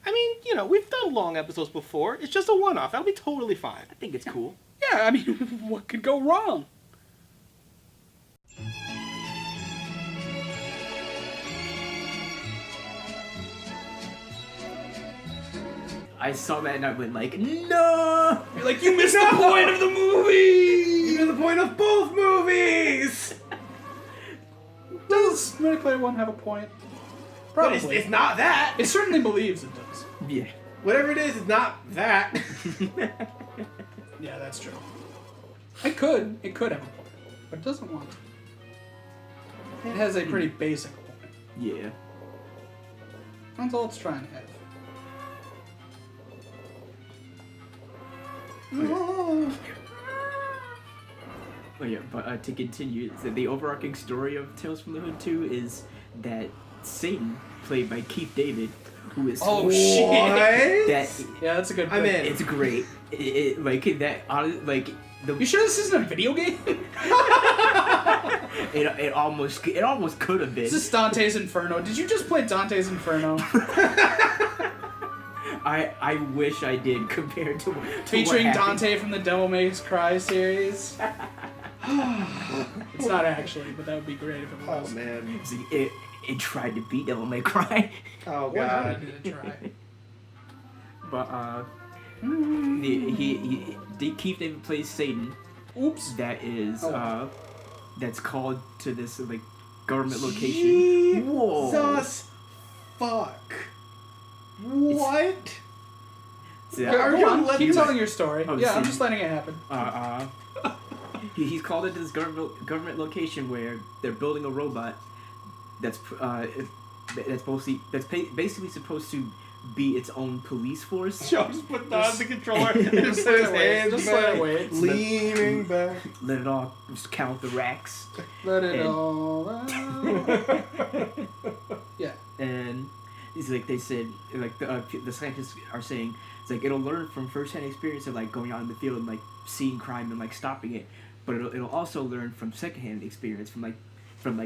I mean, you know, we've done long episodes before. It's just a one-off. That'll be totally fine. I think it's cool. Yeah, I mean, what could go wrong? I saw that and I went like, no! You're like, you missed the point of the movie! You know the point of both movies! Does Ready Player One have a point? Probably. But it's not that. It certainly believes it does. Yeah. Whatever it is, it's not that. Yeah, that's true. It could have a point, but it doesn't want to. It has a pretty basic point. Yeah. That's all it's trying to have. Oh yeah, but to continue, so the overarching story of Tales from the Hood 2 is that Satan, played by Keith David, who is Oh shit! that Yeah, that's a good. I'm pick. in. it's great. It like that like the You sure this isn't a video game? it almost could have been. This is Dante's Inferno. Did you just play Dante's Inferno? I wish I did compared to Featuring what happened. Dante from the Devil May Cry series. It's not actually, but that would be great if it Oh was. man. See, it tried to beat Devil May Cry. Oh What god. did it try? But Keith David plays Satan. Oops. That is Oh. that's called to this like government location. Whoa. Jesus fuck. What? So, Go on, letting keep me- telling your story. Oh, Yeah, I'm see. just letting it happen. he's called into this government location where they're building a robot that's basically supposed to be its own police force. Joe just put down the controller and Just just put his let it wait. hands Just back, let it wait. leaning back. Let it all just count the racks. Let it And- all out. Yeah. And it's like they said, like the scientists are saying, it's like it'll learn from firsthand experience of like going out in the field and like seeing crime and like stopping it, but it'll also learn from secondhand experience from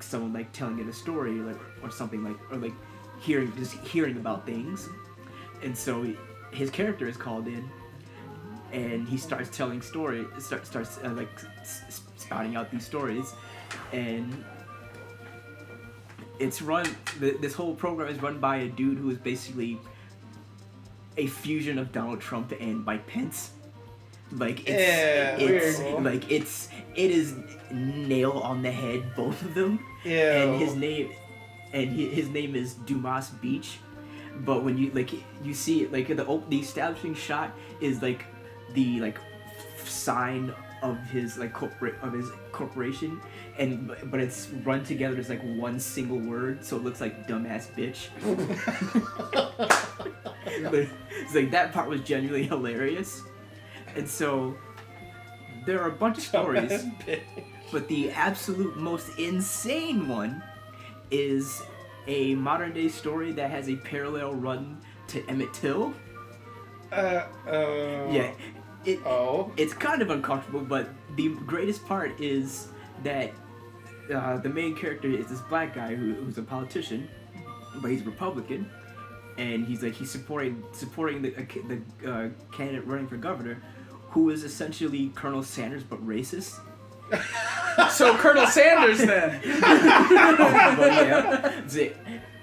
someone like telling it a story like or something like or like hearing about things, and so his character is called in, and he starts telling stories, starts spouting out these stories, and it's run. This whole program is run by a dude who is basically a fusion of Donald Trump and Mike Pence. Like it's weird. like it is nail on the head, both of them. Yeah. And his name is Dumas Beach, but when you see it, like the establishing shot is like the sign of his corporation, but it's run together as like one single word, so it looks like dumbass bitch. But it's like that part was genuinely hilarious, and so there are a bunch of stories, but the absolute most insane one is a modern day story that has a parallel run to Emmett Till. Yeah. It's kind of uncomfortable, but the greatest part is that the main character is this black guy who's a politician, but he's Republican, and he's supporting the candidate running for governor, who is essentially Colonel Sanders but racist. So Colonel Sanders then. But yeah,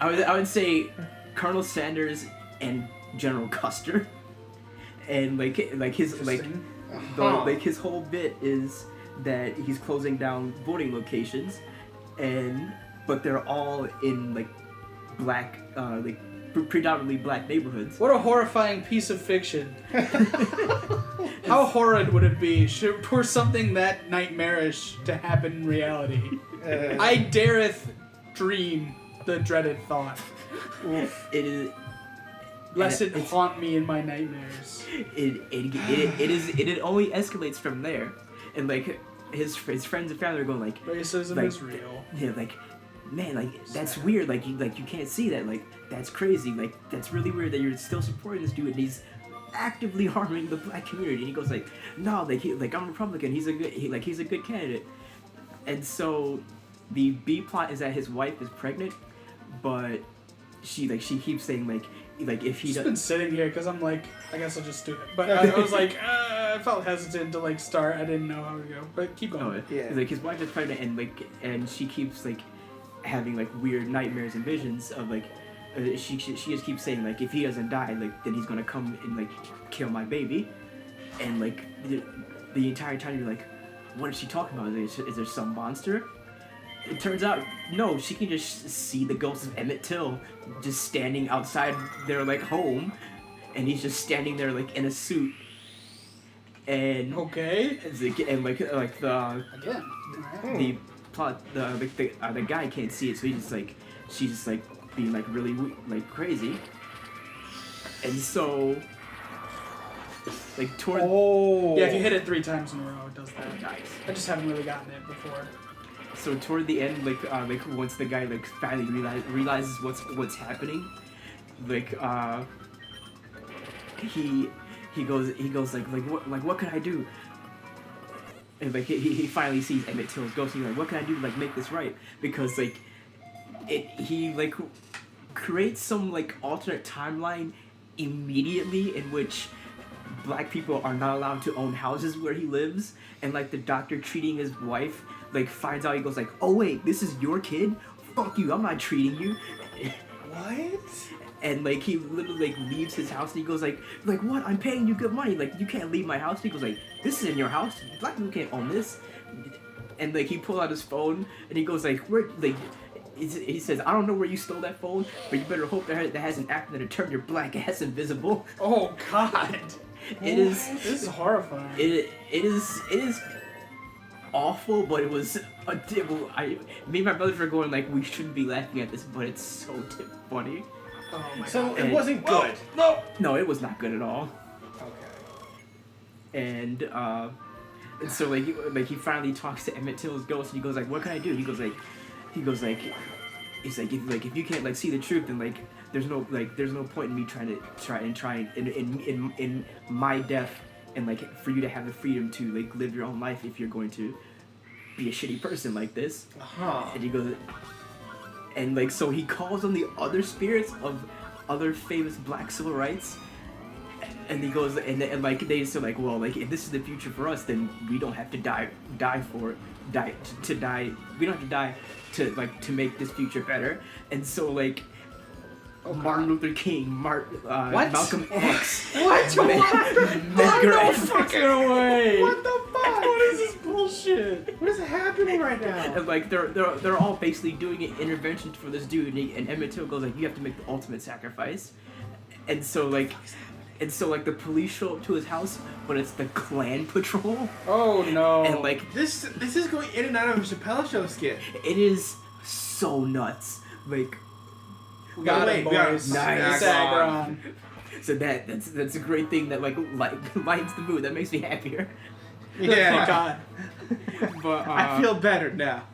I would say Colonel Sanders and General Custer, and his whole bit is that he's closing down voting locations, but they're all in black predominantly black neighborhoods. What a horrifying piece of fiction. How horrid would it be were something that nightmarish to happen in reality? I dareth dream the dreaded thought. It is. Lest it haunt me in my nightmares. It only escalates from there, and his friends and family are going Racism is real. Yeah, man, that's weird. You can't see that. That's crazy. That's really weird that you're still supporting this dude and he's actively harming the black community. And he goes no, I'm Republican. He's a good candidate. And so the B plot is that his wife is pregnant, but she keeps saying like if he Just does, been sitting here because I'm like, I guess I'll just do it. But I was like, I felt hesitant to like start. I didn't know how to go. But keep going. Yeah. Like his wife is pregnant, and she keeps like having like weird nightmares and visions of like she just keeps saying like if he doesn't die, like then he's gonna come and like kill my baby, and like the entire time you're like, what is she talking about? Is there some monster? It turns out, no, she can just see the ghost of Emmett Till just standing outside their, like, home. And he's just standing there, like, in a suit. And... Okay. And, like the... Again. The plot... The guy can't see it, so he's just, like... She's just, like, being, like, really, like, crazy. And so... Like, toward... Oh. Yeah, if you hit it 3 times in a row, it does that. Nice. I just haven't really gotten it before. So toward the end, like once the guy like finally realizes what's happening, like he goes like what can I do? And like he finally sees Emmett Till's ghost. And he's like, what can I do to like make this right? Because like he like creates some like alternate timeline immediately in which black people are not allowed to own houses where he lives, and like the doctor treating his wife like finds out, he goes like, oh wait, this is your kid? Fuck you, I'm not treating you. What? And like he literally like leaves his house and he goes like what? I'm paying you good money, like you can't leave my house. He goes like, this is in your house, black people can't own this. And like he pulls out his phone and he goes like, where, like he says, I don't know where you stole that phone, but you better hope that has an app that'll turn your black ass invisible. Oh God. It is. This is horrifying. It is awful, but it was me and my brothers were going like, we shouldn't be laughing at this, but it's so funny. Oh my So God. it wasn't good. No, it was not good at all. Okay. And so like he finally talks to Emmett Till's ghost and he goes like, what can I do? He goes like if you can't like see the truth, then like there's no point in me trying in my death, and like for you to have the freedom to like live your own life if you're going to be a shitty person like this. Uh-huh. And he goes, and like so he calls on the other spirits of other famous black civil rights, and he goes and like they say like, well, like if this is the future for us, then we don't have to die we don't have to die to make this future better. And so like Martin Luther King, Malcolm X, What? No fucking way. What the fuck? What is this bullshit? What is happening right now? and like they're all basically doing an intervention for this dude, and Emmett Till goes like, you have to make the ultimate sacrifice. And so like the police show up to his house, but it's the Klan patrol. Oh no. And like This is going in and out of a Chappelle Show skit. it is so nuts. Like we got Wait, it, we got boys. Nice. Sagron. so that's a great thing that like lightens the mood. That makes me happier. Thank Yeah. God. But I feel better now.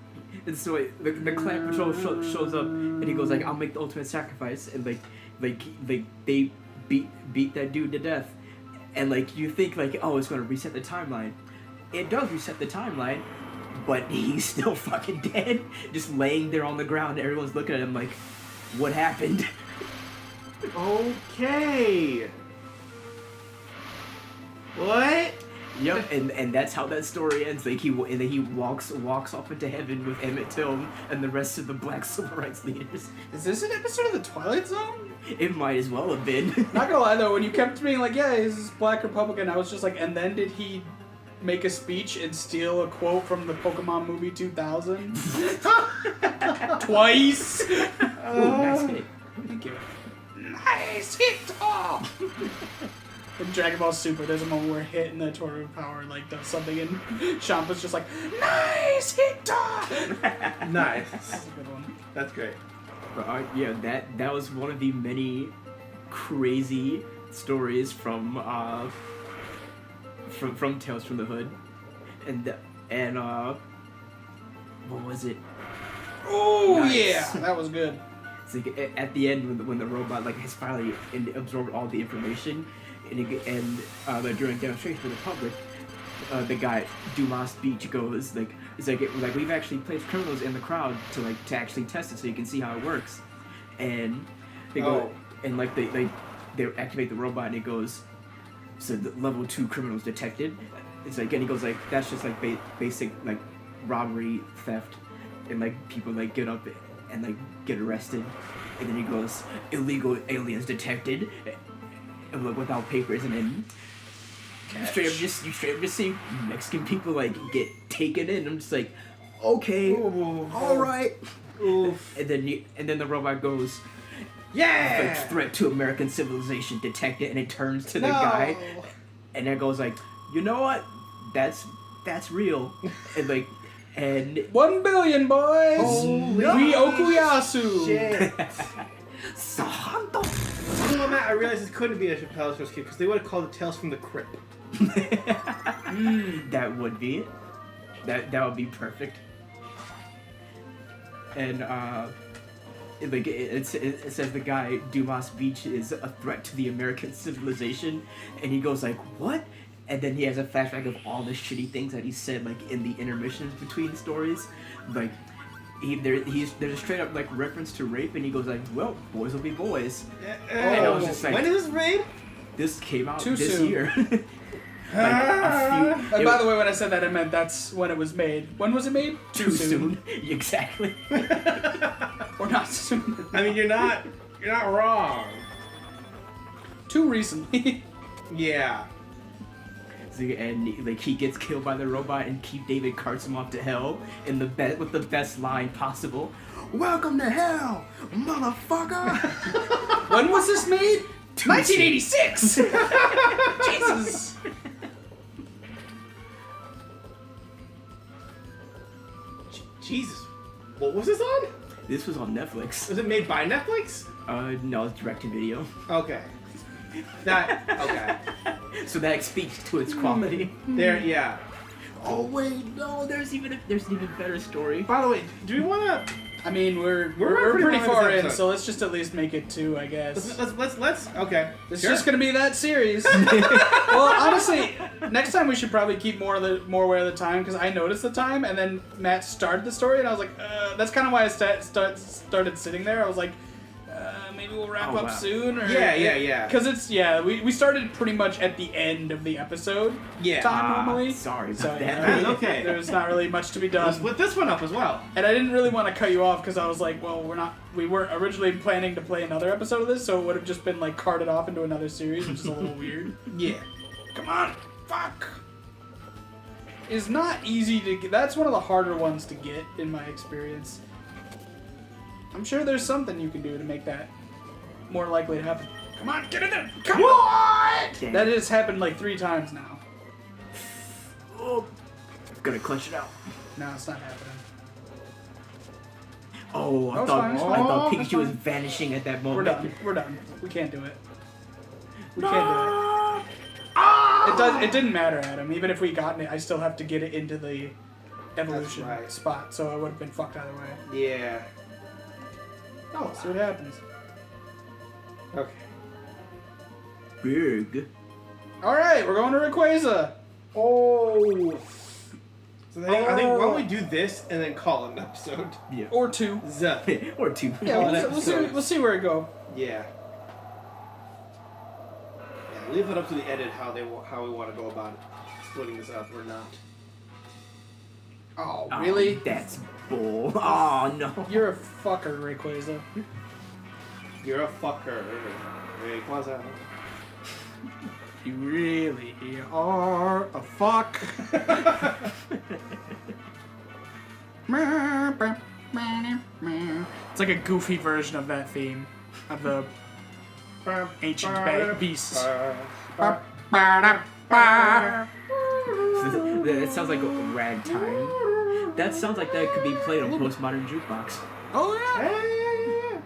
and so the Klan patrol shows up and he goes like, I'll make the ultimate sacrifice, and like they beat that dude to death, and like you think like, oh, it's gonna reset the timeline. It does reset the timeline, but he's still fucking dead, just laying there on the ground. Everyone's looking at him like, what happened? Okay. What? Yep, and that's how that story ends. Like and then he walks off into heaven with Emmett Till and the rest of the black civil rights leaders. Is this an episode of the Twilight Zone? It might as well have been. Not gonna lie though, when you kept being like, yeah, he's this black Republican, I was just like, and then did he make a speech and steal a quote from the Pokemon movie 2000? Twice? Ooh, nice hit. Thank you. Nice hit! Oh! In Dragon Ball Super, there's a moment where Hit in the Tournament of Power like does something, and Champa's just like, nice hit! Nice. That's a good one. That's great. But, yeah, that was one of the many crazy stories from Tales from the Hood, and what was it? Oh Nice. yeah, that was good. It's like at the end when the robot like has finally absorbed all the information, and during a demonstration for the public, the guy at Dumas Beach goes like, it's like we've actually placed criminals in the crowd to actually test it so you can see how it works, and they go. and like they activate the robot and it goes, so the level 2 criminals detected. It's like, and he goes like, that's just like basic like robbery, theft, and like people like get up and like get arrested, and then he goes, illegal aliens detected, and like without papers, and then you straight up just see Mexican people like get taken in. I'm just like, okay, all right. Oof. And then the robot goes, Yeah. like, threat to American civilization detected, and it turns to the guy, and it goes like, you know what? That's real, and like, and 1 billion, boys. Holy We okuyasu. shit. Santo. You know, Matt, I realized this couldn't be a Chappelle's Show skit because they would have called it Tales from the Crypt. That would be it. That would be perfect. And it says the guy Dumas Beach is a threat to the American civilization, and he goes like, what? And then he has a flashback of all the shitty things that he said like in the intermissions between stories, like there's a straight up like reference to rape, and he goes like, well, boys will be boys. And I was just like, when is this made? this came out Too this soon. year. Like And by the way, when I said that, I meant that's when it was made. When was it made? too soon. Exactly. Or not soon. I mean, you're not wrong. Too recently. Yeah. And like he gets killed by the robot, and Keith David carts him off to hell in with the best line possible. Welcome to hell, motherfucker. When was this made? 1986. Jesus. Jesus. What was this on? This was on Netflix. Was it made by Netflix? No, it's direct to video. Okay. Okay. So that speaks to its quality. There, yeah. Oh wait, no, there's an even better story. By the way, do we want to? I mean, we're pretty pretty far far into this in, episode. so let's just at least make it 2, I guess. Let's. Okay. It's Sure. just gonna be that series. Well, honestly, next time we should probably keep more aware of the time, because I noticed the time, and then Matt started the story, and I was like, that's kind of why I started sitting there. I was like, maybe we'll wrap up wow. soon, or Yeah. Because we started pretty much at the end of the episode. Yeah. Time normally. Sorry about So that. yeah, Okay. There's not really much to be done. Let's split this one up as well. And I didn't really want to cut you off because I was like, well, we weren't originally planning to play another episode of this, so it would have just been like carted off into another series, which is a little weird. Yeah. Come on, fuck. Is not easy to get. That's one of the harder ones to get in my experience. I'm sure there's something you can do to make that more likely to happen. Come on, get in there. Come on. Damn. That has happened like 3 times now. Oh, gonna clutch it out. No, it's not happening. Oh, That I was thought fine, it's I fine. thought That's Pikachu was fine. vanishing at that moment. We're done. We can't do it. We can't do it. It didn't matter, Adam. Even if we gotten it, I still have to get it into the evolution That's right. spot, so I would have been fucked either way. Yeah. Oh, See what happens. Okay. Big. All right, we're going to Rayquaza. Oh. So then I think why don't we do this and then call it an episode? Yeah. Or 2. Zuh. Or 2. Yeah, Call it we'll see. episodes. We'll see where it go. Yeah. Yeah. Leave it up to the edit how we want to go about splitting this up or not. Oh, Oh, really? that's bull. Oh no. You're a fucker, Rayquaza. You're a fucker. Rayquaza. You really are a fuck. It's like a goofy version of that theme of the ancient beasts. That sounds like a ragtime. That sounds like that could be played on Postmodern Jukebox. Oh yeah. Yeah.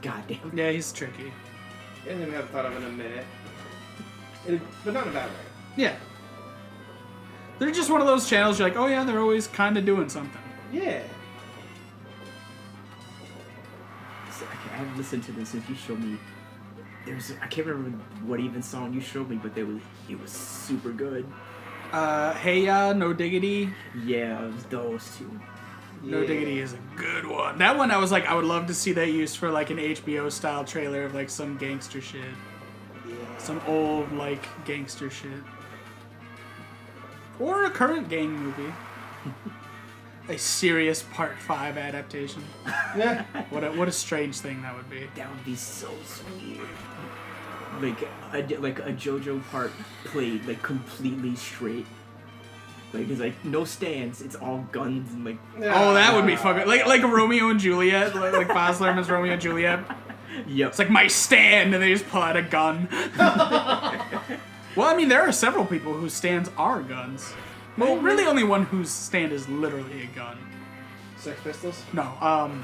Goddamn. Yeah, he's tricky. And then we haven't thought of it in a minute. But not in a bad way. Yeah. They're just one of those channels you're like, oh yeah, they're always kind of doing something. Yeah. I haven't listened to this since you showed me. I can't remember what even song you showed me, but it was super good. Hey Ya, No Diggity. Yeah, it was those two. No Yeah. Diggity is a good one. That one I was like, I would love to see that used for like an HBO style trailer of like some gangster shit. Yeah. Some old like gangster shit. Or a current gang movie. A serious Part 5 adaptation. Yeah. What a strange thing that would be. That would be so sweet. Like a JoJo part played like completely straight. Like it's like no stands, it's all guns and like. Oh, that would be fucking like Romeo and Juliet, like Baz Luhrmann's Romeo and Juliet. Yep. It's like my stand, and they just pull out a gun. Well, I mean, there are several people whose stands are guns. Well, really, only one whose stand is literally a gun. Sex Pistols? No,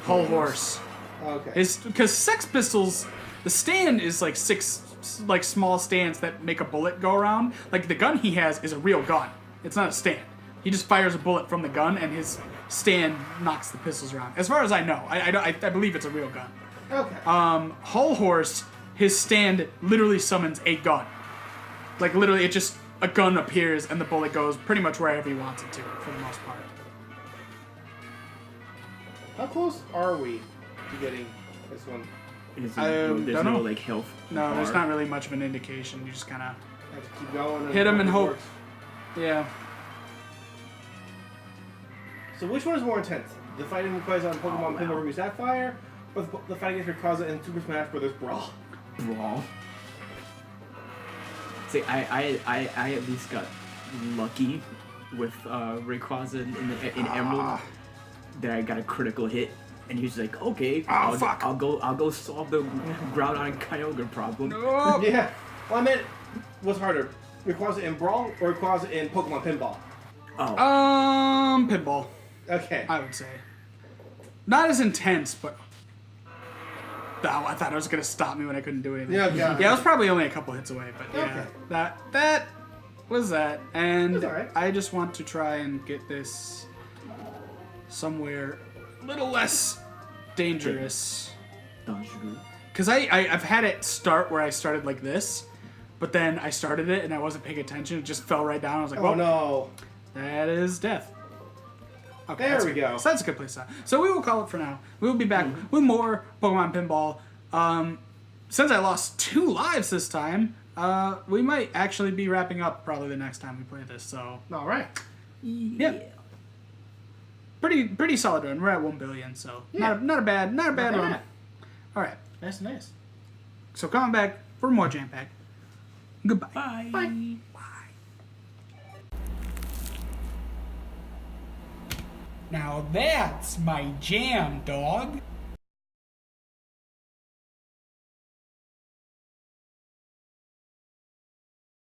Whole Horse. Okay. Is because Sex Pistols, the stand is like 6 like small stands that make a bullet go around. Like the gun he has is a real gun. It's not a stand. He just fires a bullet from the gun, and his stand knocks the pistols around. As far as I know, I believe it's a real gun. Okay. Whole Horse, his stand literally summons a gun. Like literally, it just a gun appears and the bullet goes pretty much wherever he wants it to, for the most part. How close are we to getting this one? There's don't no know. like health. No, there's bar. not really much of an indication. You just kind of Have to keep going. hit him and hope it hope. works. Yeah. So which one is more intense? The fighting Rayquaza on Pokemon Pinball Ruby Sapphire, or the fight against Rayquaza in Super Smash Bros. Brawl? Brawl. See, I at least got lucky with Rayquaza in Emerald that I got a critical hit, and he was like, okay, fuck. I'll go solve the Groudon Kyogre problem. Oh. Yeah. Well, I meant, what's harder, Rayquaza in Brawl or Rayquaza in Pokemon Pinball? Oh, Pinball, Okay. I would say. Not as intense, but. Oh, I thought it was gonna stop me when I couldn't do anything. Yeah, Yeah, it was probably only a couple hits away, but yeah, Okay. that was that, and That's alright. I just want to try and get this somewhere a little less dangerous, Dangerous. because I've had it start where I started like this, but then I started it and I wasn't paying attention. It just fell right down. I was like, Oh well, no. that is death. Okay, There that's we good. go. So that's a good place to stop. So we will call it for now. We will be back with more Pokemon Pinball. Since I lost 2 lives this time, we might actually be wrapping up probably the next time we play this. So Alright. yeah, pretty solid run. We're at 1 billion, so not a bad run. bad. All right, Nice. so coming back for more Jam Pack. Goodbye. Bye. Bye. Now that's my jam, dog.